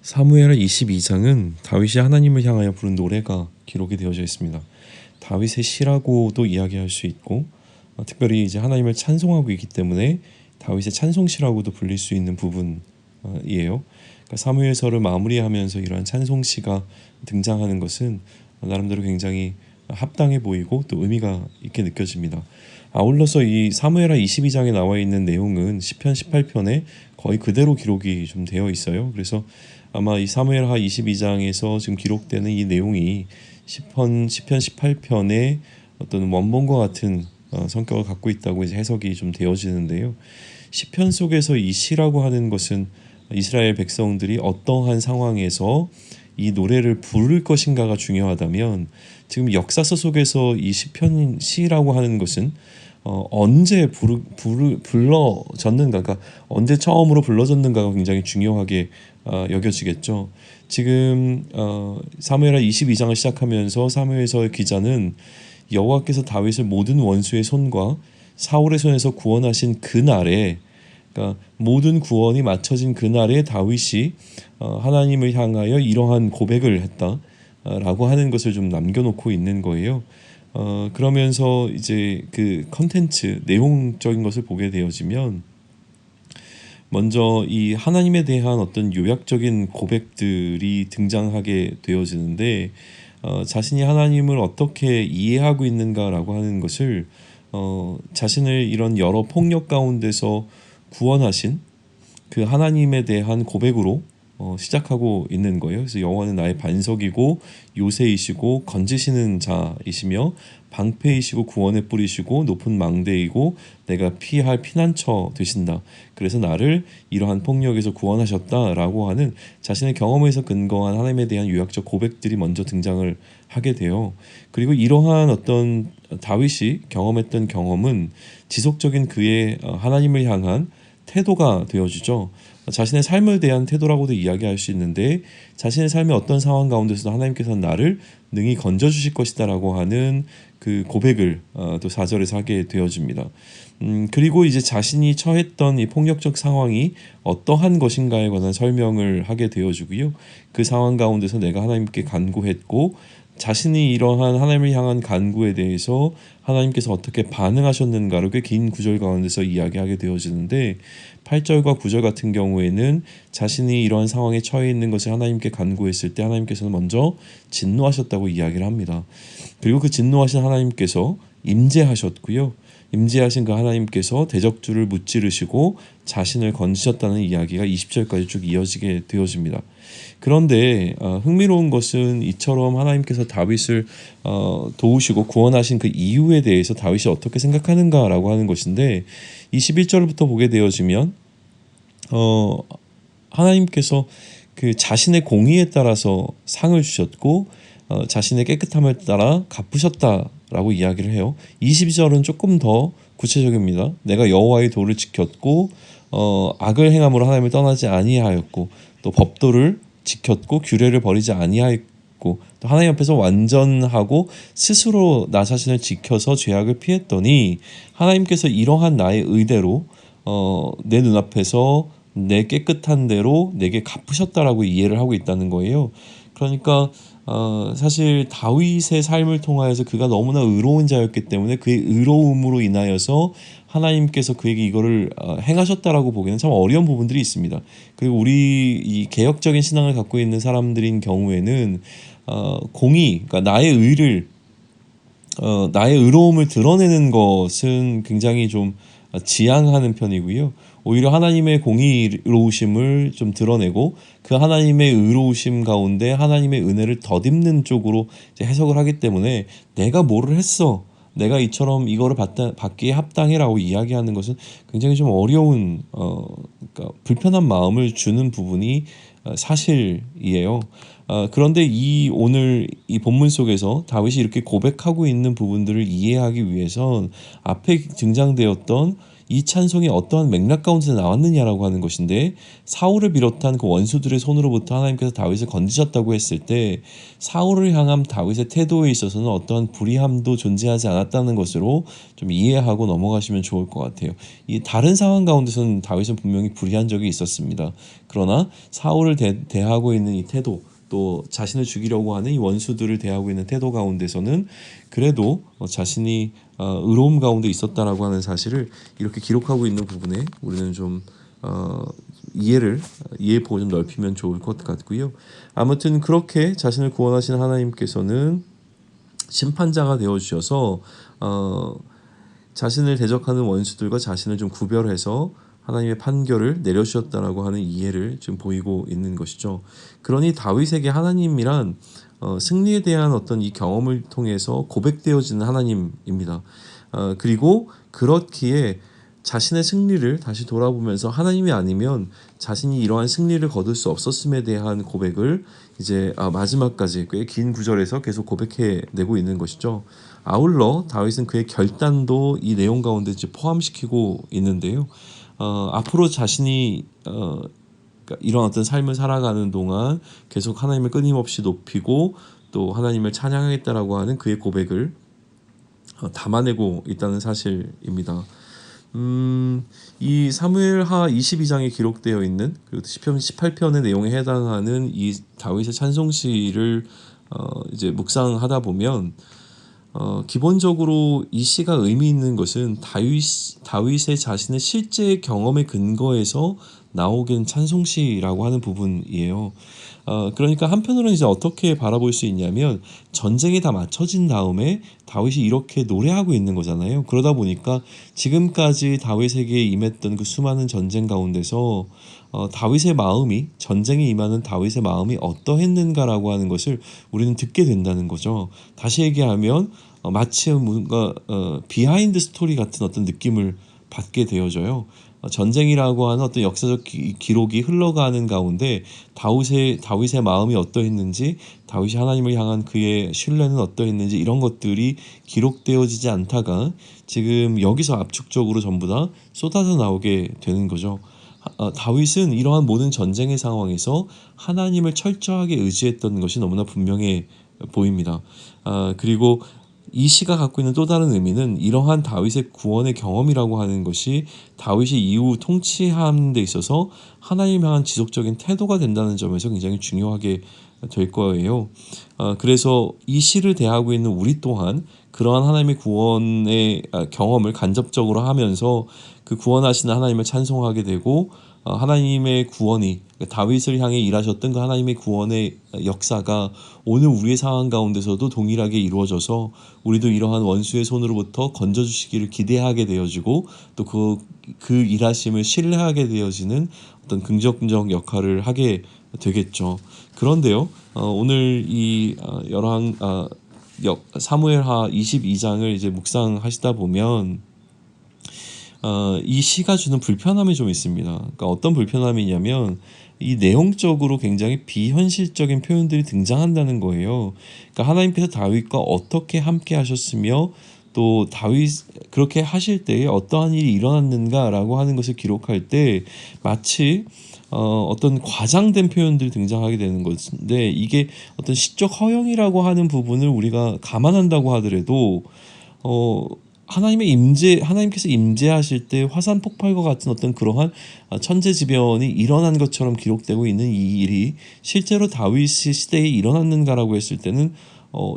사무엘하 22장은 다윗이 하나님을 향하여 부른 노래가 기록이 되어져 있습니다. 다윗의 시라고도 이야기할 수 있고 특별히 이제 하나님을 찬송하고 있기 때문에 다윗의 찬송시라고도 불릴 수 있는 부분이에요. 그러니까 사무엘서를 마무리하면서 이러한 찬송시가 등장하는 것은 나름대로 굉장히 합당해 보이고 또 의미가 있게 느껴집니다. 아울러서 이 사무엘하 22장에 나와 있는 내용은 시편 18편에 거의 그대로 기록이 좀 되어 있어요. 그래서 아마 이 사무엘하 22장에서 지금 기록되는 이 내용이 시편 18편의 어떤 원본과 같은 성격을 갖고 있다고 이제 해석이 좀 되어지는데요. 시편 속에서 이 시라고 하는 것은 이스라엘 백성들이 어떠한 상황에서 이 노래를 부를 것인가가 중요하다면, 지금 역사서 속에서 이 시편 시라고 하는 것은 언제 불러졌는가, 그러니까 언제 처음으로 불러졌는가가 굉장히 중요하게 여겨지겠죠. 지금 사무엘하 22장을 시작하면서 사무엘서의 기자는 여호와께서 다윗을 모든 원수의 손과 사울의 손에서 구원하신 그날에, 그러니까 모든 구원이 마쳐진 그날에 다윗이 하나님을 향하여 이러한 고백을 했다라고 하는 것을 좀 남겨놓고 있는 거예요. 그러면서 이제 그 컨텐츠 내용적인 것을 보게 되어지면, 먼저 이 하나님에 대한 어떤 요약적인 고백들이 등장하게 되어지는데, 자신이 하나님을 어떻게 이해하고 있는가라고 하는 것을 자신을 이런 여러 폭력 가운데서 구원하신 그 하나님에 대한 고백으로 시작하고 있는 거예요. 그래서 여호와는 나의 반석이고 요새이시고 건지시는 자이시며 방패이시고 구원의 뿌리시고 높은 망대이고 내가 피할 피난처 되신다. 그래서 나를 이러한 폭력에서 구원하셨다라고 하는 자신의 경험에서 근거한 하나님에 대한 요약적 고백들이 먼저 등장을 하게 돼요. 그리고 이러한 어떤 다윗이 경험했던 경험은 지속적인 그의 하나님을 향한 태도가 되어지죠. 자신의 삶을 대한 태도라고도 이야기할 수 있는데, 자신의 삶의 어떤 상황 가운데서도 하나님께서는 나를 능히 건져주실 것이다라고 하는 그 고백을 또 4절에서 하게 되어집니다. 그리고 이제 자신이 처했던 이 폭력적 상황이 어떠한 것인가에 관한 설명을 하게 되어지고요. 그 상황 가운데서 내가 하나님께 간구했고, 자신이 이러한 하나님을 향한 간구에 대해서 하나님께서 어떻게 반응하셨는가를 꽤 긴 구절 가운데서 이야기하게 되어지는데, 8절과 9절 같은 경우에는 자신이 이러한 상황에 처해 있는 것을 하나님께 간구했을 때 하나님께서는 먼저 진노하셨다고 이야기를 합니다. 그리고 그 진노하신 하나님께서 임재하셨고요. 임재하신 그 하나님께서 대적주를 무찌르시고 자신을 건지셨다는 이야기가 20절까지 쭉 이어지게 되어집니다. 그런데 흥미로운 것은 이처럼 하나님께서 다윗을 도우시고 구원하신 그 이유에 대해서 다윗이 어떻게 생각하는가라고 하는 것인데, 21절부터 보게 되어지면 하나님께서 그 자신의 공의에 따라서 상을 주셨고 자신의 깨끗함을 따라 갚으셨다라고 이야기를 해요. 22절은 조금 더 구체적입니다. 내가 여호와의 도를 지켰고 악을 행함으로 하나님을 떠나지 아니하였고 또 법도를 지켰고 규례를 버리지 아니하였고 또 하나님 앞에서 완전하고 스스로 나 자신을 지켜서 죄악을 피했더니 하나님께서 이러한 나의 의대로 내 눈앞에서 내 깨끗한 대로 내게 갚으셨다라고 이해를 하고 있다는 거예요. 그러니까 사실 다윗의 삶을 통하여서 그가 너무나 의로운 자였기 때문에 그의 의로움으로 인하여서 하나님께서 그에게 이거를 행하셨다라고 보기에는 참 어려운 부분들이 있습니다. 그리고 우리 이 개혁적인 신앙을 갖고 있는 사람들인 경우에는 공의, 그러니까 나의 의를 나의 의로움을 드러내는 것은 굉장히 좀 지양하는 편이고요. 오히려 하나님의 공의로우심을 좀 드러내고 그 하나님의 의로우심 가운데 하나님의 은혜를 덧입는 쪽으로 이제 해석을 하기 때문에 내가 뭐를 했어, 내가 이처럼 이거를 받기에 합당해라고 이야기하는 것은 굉장히 좀 어려운 그러니까 불편한 마음을 주는 부분이 사실이에요. 그런데 오늘 이 본문 속에서 다윗이 이렇게 고백하고 있는 부분들을 이해하기 위해선 앞에 등장되었던 이 찬송이 어떠한 맥락 가운데서 나왔느냐라고 하는 것인데, 사울을 비롯한 그 원수들의 손으로부터 하나님께서 다윗을 건지셨다고 했을 때 사울을 향한 다윗의 태도에 있어서는 어떠한 불의함도 존재하지 않았다는 것으로 좀 이해하고 넘어가시면 좋을 것 같아요. 이 다른 상황 가운데서는 다윗은 분명히 불의한 적이 있었습니다. 그러나 사울을 대하고 있는 이 태도, 또 자신을 죽이려고 하는 이 원수들을 대하고 있는 태도 가운데서는 그래도 자신이 의로움 가운데 있었다라고 하는 사실을 이렇게 기록하고 있는 부분에 우리는 좀 이해보고 좀 넓히면 좋을 것 같고요. 아무튼 그렇게 자신을 구원하신 하나님께서는 심판자가 되어 주셔서 자신을 대적하는 원수들과 자신을 좀 구별해서 하나님의 판결을 내려주셨다라고 하는 이해를 지금 보이고 있는 것이죠. 그러니 다윗에게 하나님이란 승리에 대한 어떤 이 경험을 통해서 고백되어지는 하나님입니다. 그리고 그렇기에 자신의 승리를 다시 돌아보면서 하나님이 아니면 자신이 이러한 승리를 거둘 수 없었음에 대한 고백을 이제 마지막까지 꽤 긴 구절에서 계속 고백해내고 있는 것이죠. 아울러 다윗은 그의 결단도 이 내용 가운데 이제 포함시키고 있는데요. 앞으로 자신이 이런 어떤 삶을 살아가는 동안 계속 하나님을 끊임없이 높이고 또 하나님을 찬양하겠다라고 하는 그의 고백을 담아내고 있다는 사실입니다. 이 사무엘하 22장에 기록되어 있는 그리고 시편 18편의 내용에 해당하는 이 다윗의 찬송시를 이제 묵상하다 보면 기본적으로 이 시가 의미 있는 것은 다윗의 자신의 실제 경험에 근거해서 나오게 된 찬송시라고 하는 부분이에요. 그러니까 한편으로는 이제 어떻게 바라볼 수 있냐면 전쟁이 다 마쳐진 다음에 다윗이 이렇게 노래하고 있는 거잖아요. 그러다 보니까 지금까지 다윗에게 임했던 그 수많은 전쟁 가운데서 다윗의 마음이, 전쟁에 임하는 다윗의 마음이 어떠했는가라고 하는 것을 우리는 듣게 된다는 거죠. 다시 얘기하면 마치 뭔가 비하인드 스토리 같은 어떤 느낌을 받게 되어져요. 전쟁이라고 하는 어떤 역사적 기록이 흘러가는 가운데 다윗의 마음이 어떠했는지, 다윗이 하나님을 향한 그의 신뢰는 어떠했는지, 이런 것들이 기록되어지지 않다가 지금 여기서 압축적으로 전부 다 쏟아져 나오게 되는 거죠. 다윗은 이러한 모든 전쟁의 상황에서 하나님을 철저하게 의지했던 것이 너무나 분명해 보입니다. 그리고 이 시가 갖고 있는 또 다른 의미는 이러한 다윗의 구원의 경험이라고 하는 것이 다윗이 이후 통치하는 데 있어서 하나님 향한 지속적인 태도가 된다는 점에서 굉장히 중요하게 될 거예요. 그래서 이 시를 대하고 있는 우리 또한 그러한 하나님의 구원의 경험을 간접적으로 하면서 그 구원하시는 하나님을 찬송하게 되고, 하나님의 구원이, 다윗을 향해 일하셨던 그 하나님의 구원의 역사가 오늘 우리의 상황 가운데서도 동일하게 이루어져서 우리도 이러한 원수의 손으로부터 건져주시기를 기대하게 되어지고, 또 그 일하심을 신뢰하게 되어지는 어떤 긍정적 역할을 하게 되겠죠. 그런데요, 오늘 이 사무엘하 22장을 이제 묵상하시다 보면 이 시가 주는 불편함이 좀 있습니다. 그러니까 어떤 불편함이냐면 이 내용적으로 굉장히 비현실적인 표현들이 등장한다는 거예요. 그러니까 하나님께서 다윗과 어떻게 함께 하셨으며 또 다윗 그렇게 하실 때에 어떠한 일이 일어났는가라고 하는 것을 기록할 때 마치 어떤 과장된 표현들이 등장하게 되는 것인데, 이게 어떤 시적 허영이라고 하는 부분을 우리가 감안한다고 하더라도 하나님께서 임재하실 때 화산 폭발과 같은 어떤 그러한 천재지변이 일어난 것처럼 기록되고 있는 이 일이 실제로 다윗 시대에 일어났는가라고 했을 때는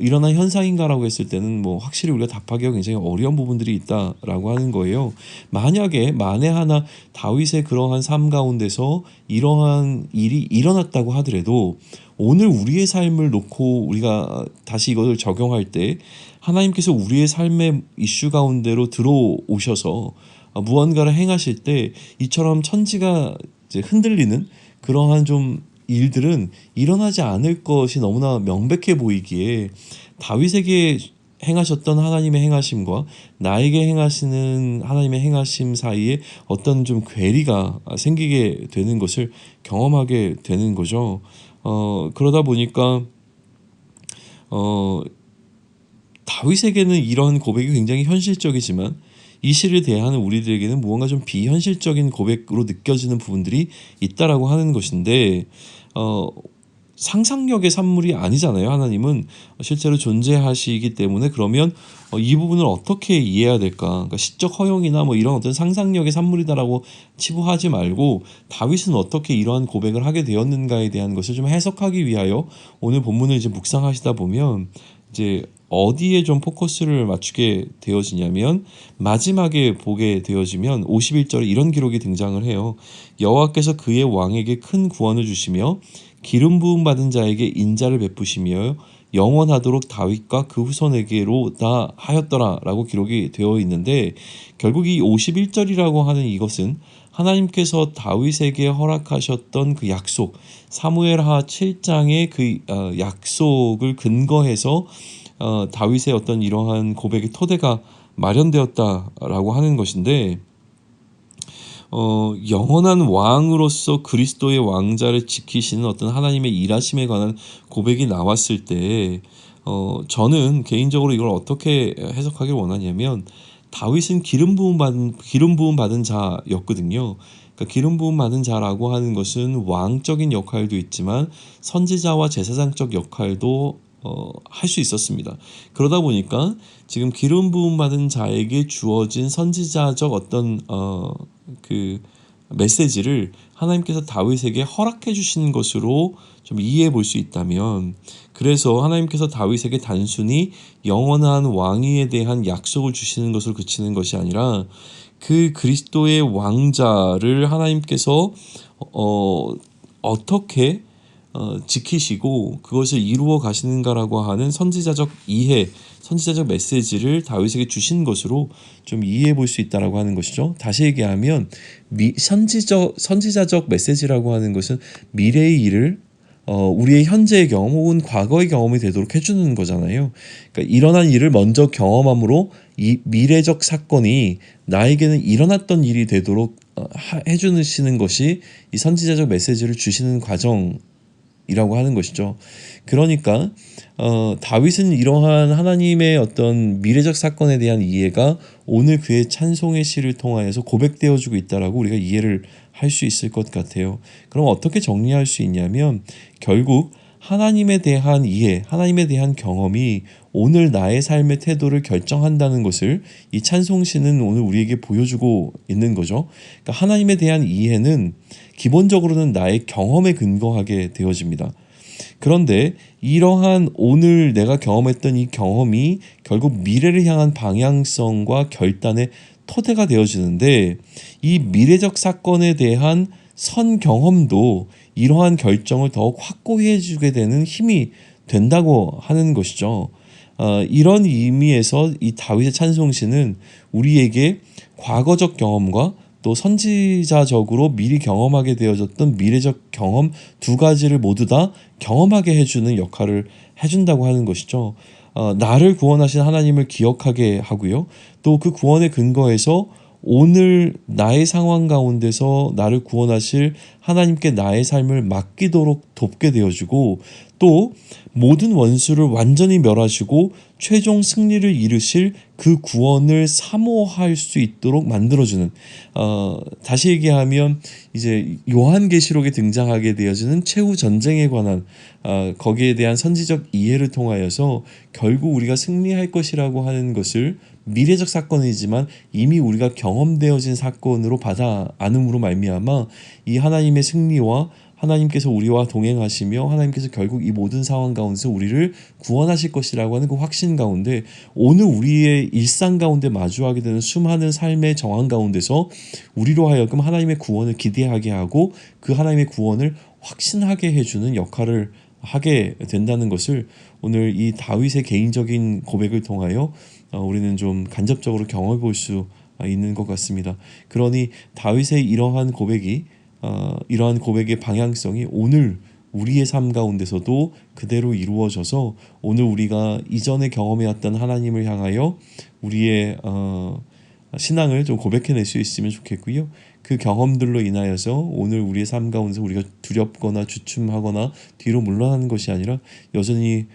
일어난 현상인가라고 했을 때는 뭐 확실히 우리가 답하기가 굉장히 어려운 부분들이 있다라고 하는 거예요. 만에 하나 다윗의 그러한 삶 가운데서 이러한 일이 일어났다고 하더라도 오늘 우리의 삶을 놓고 우리가 다시 이것을 적용할 때 하나님께서 우리의 삶의 이슈 가운데로 들어오셔서 무언가를 행하실 때 이처럼 천지가 이제 흔들리는 그러한 좀 일들은 일어나지 않을 것이 너무나 명백해 보이기에 다윗에게 행하셨던 하나님의 행하심과 나에게 행하시는 하나님의 행하심 사이에 어떤 좀 괴리가 생기게 되는 것을 경험하게 되는 거죠. 그러다 보니까 다윗에게는 이런 고백이 굉장히 현실적이지만 이 시를 대하는 우리들에게는 무언가 좀 비현실적인 고백으로 느껴지는 부분들이 있다라고 하는 것인데 어, 상상력의 산물이 아니잖아요. 하나님은 실제로 존재하시기 때문에 그러면 이 부분을 어떻게 이해해야 될까? 그러니까 시적 허용이나 뭐 이런 어떤 상상력의 산물이다라고 치부하지 말고 다윗은 어떻게 이러한 고백을 하게 되었는가에 대한 것을 좀 해석하기 위하여 오늘 본문을 이제 묵상하시다 보면 이제 어디에 좀 포커스를 맞추게 되어지냐면 마지막에 보게 되어지면 51절에 이런 기록이 등장을 해요. 여호와께서 그의 왕에게 큰 구원을 주시며 기름 부음 받은 자에게 인자를 베푸시며 영원하도록 다윗과 그 후손에게로 다 하였더라라고 기록이 되어 있는데 결국 이 51절이라고 하는 이것은 하나님께서 다윗에게 허락하셨던 그 약속 사무엘하 7장의 그 약속을 근거해서 다윗의 어떤 이러한 고백의 토대가 마련되었다라고 하는 것인데 영원한 왕으로서 그리스도의 왕자를 지키시는 어떤 하나님의 일하심에 관한 고백이 나왔을 때 저는 개인적으로 이걸 어떻게 해석하길 원하냐면 다윗은 기름 부음 받은 자였거든요. 그러니까 기름 부음 받은 자라고 하는 것은 왕적인 역할도 있지만 선지자와 제사장적 역할도 할 수 있었습니다. 그러다 보니까 지금 기름 부음 받은 자에게 주어진 선지자적 어떤 그 메시지를 하나님께서 다윗에게 허락해 주시는 것으로 좀 이해해 볼 수 있다면 그래서 하나님께서 다윗에게 단순히 영원한 왕위에 대한 약속을 주시는 것으로 그치는 것이 아니라 그 그리스도의 왕자를 하나님께서 어떻게 지키시고 그것을 이루어 가시는가라고 하는 선지자적 이해, 선지자적 메시지를 다윗에게 주신 것으로 좀 이해해 볼 수 있다라고 하는 것이죠. 다시 얘기하면 선지자적 메시지라고 하는 것은 미래의 일을 우리의 현재의 경험 혹은 과거의 경험이 되도록 해주는 거잖아요. 그러니까 일어난 일을 먼저 경험함으로 이 미래적 사건이 나에게는 일어났던 일이 되도록 해주시는 것이 이 선지자적 메시지를 주시는 과정. 이라고 하는 것이죠. 그러니까 다윗은 이러한 하나님의 어떤 미래적 사건에 대한 이해가 오늘 그의 찬송의 시를 통하여서 고백되어지고 있다라고 우리가 이해를 할 수 있을 것 같아요. 그럼 어떻게 정리할 수 있냐면 결국 하나님에 대한 이해, 하나님에 대한 경험이 오늘 나의 삶의 태도를 결정한다는 것을 이 찬송시는 오늘 우리에게 보여주고 있는 거죠. 그러니까 하나님에 대한 이해는 기본적으로는 나의 경험에 근거하게 되어집니다. 그런데 이러한 오늘 내가 경험했던 이 경험이 결국 미래를 향한 방향성과 결단의 토대가 되어지는데 이 미래적 사건에 대한 선 경험도 이러한 결정을 더욱 확고히 해주게 되는 힘이 된다고 하는 것이죠. 이런 의미에서 이 다윗의 찬송시는 우리에게 과거적 경험과 또 선지자적으로 미리 경험하게 되어졌던 미래적 경험 두 가지를 모두 다 경험하게 해주는 역할을 해준다고 하는 것이죠. 나를 구원하신 하나님을 기억하게 하고요. 또 그 구원의 근거에서 오늘 나의 상황 가운데서 나를 구원하실 하나님께 나의 삶을 맡기도록 돕게 되어주고 또 모든 원수를 완전히 멸하시고 최종 승리를 이루실 그 구원을 사모할 수 있도록 만들어주는 다시 얘기하면 이제 요한계시록에 등장하게 되어지는 최후 전쟁에 관한 거기에 대한 선지적 이해를 통하여서 결국 우리가 승리할 것이라고 하는 것을 미래적 사건이지만 이미 우리가 경험되어진 사건으로 받아 안음으로 말미암아 이 하나님의 승리와 하나님께서 우리와 동행하시며 하나님께서 결국 이 모든 상황 가운데서 우리를 구원하실 것이라고 하는 그 확신 가운데 오늘 우리의 일상 가운데 마주하게 되는 수많은 삶의 정황 가운데서 우리로 하여금 하나님의 구원을 기대하게 하고 그 하나님의 구원을 확신하게 해주는 역할을 하게 된다는 것을 오늘 이 다윗의 개인적인 고백을 통하여 우리는 좀 간접적으로 경험해 볼 수 있는 것 같습니다. 그러니 다윗의 이러한 고백의 방향성이 오늘 우리의 삶 가운데서도 그대로 이루어져서 오늘 우리가 이전에 경험해왔던 하나님을 향하여 우리의 신앙을 좀 고백해낼 수 있으면 좋겠고요. 그 경험들로 인하여서 오늘 우리의 삶 가운데서 우리가 두렵거나 주춤하거나 뒤로 물러나는 것이 아니라 여전히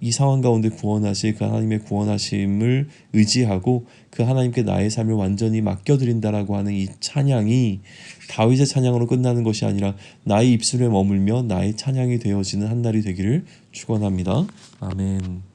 이 상황 가운데 구원하실 그 하나님의 구원하심을 의지하고 그 하나님께 나의 삶을 완전히 맡겨드린다라고 하는 이 찬양이 다윗의 찬양으로 끝나는 것이 아니라 나의 입술에 머물며 나의 찬양이 되어지는 한 날이 되기를 축원합니다. 아멘.